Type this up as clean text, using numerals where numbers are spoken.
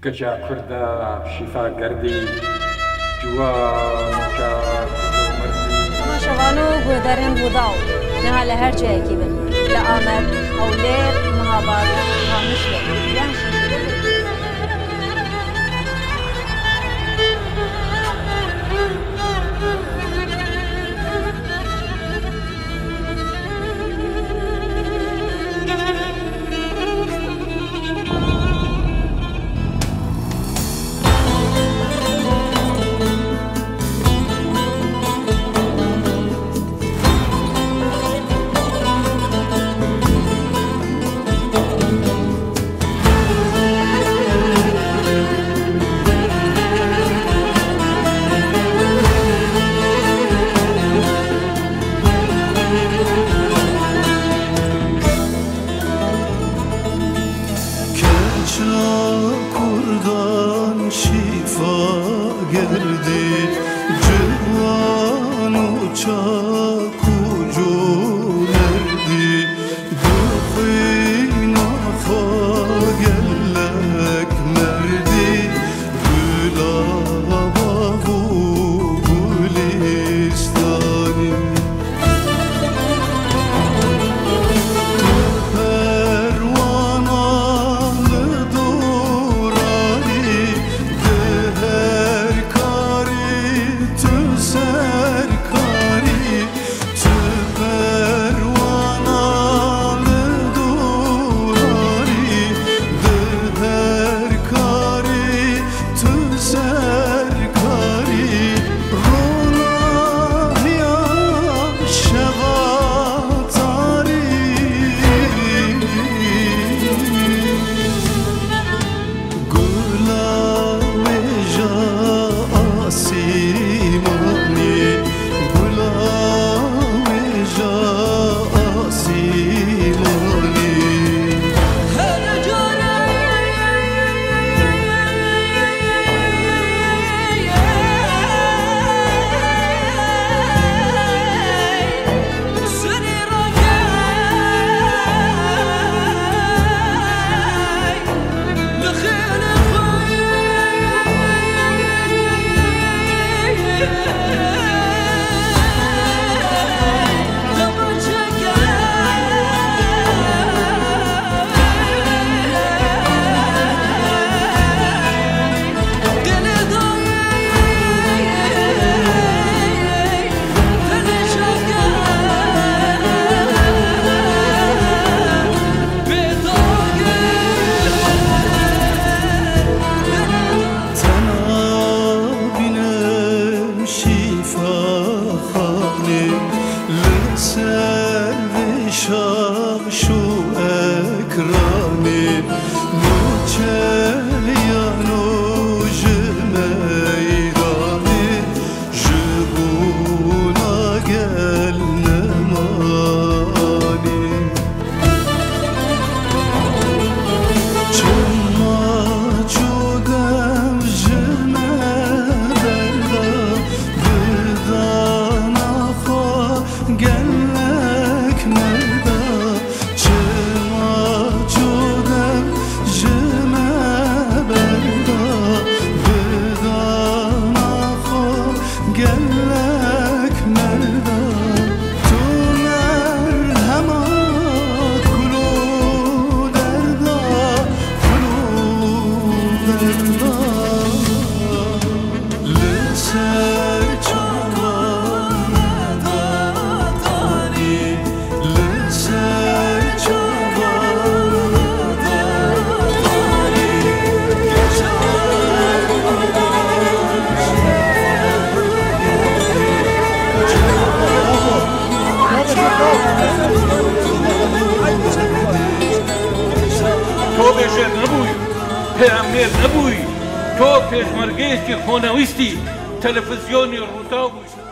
گەجا کوردە شیفاگەردی جوان تەماشەوان و گۆدەرێن ڕووداو نەها لە هەر جایەکی بن لە ئامەد هەولێر مەهاباد قاموشێ یان kurdan şifa geldi civan uçak ucu verdi dufina fa gellek merdi gülavavu gülistani شام شو اکرامی نوچه یانو جمیدانی جبونا گل نمانی چما چودم جمدردا بدانا خوا گلک مردا گلک مردا تو مرهما کلو دردا لسر چوان دادانی لسر چوان دادانی تو بشه نبوی پیامبر نبوی تو پیشمرگیش که خونویستی تلویزیونی رو تا بوی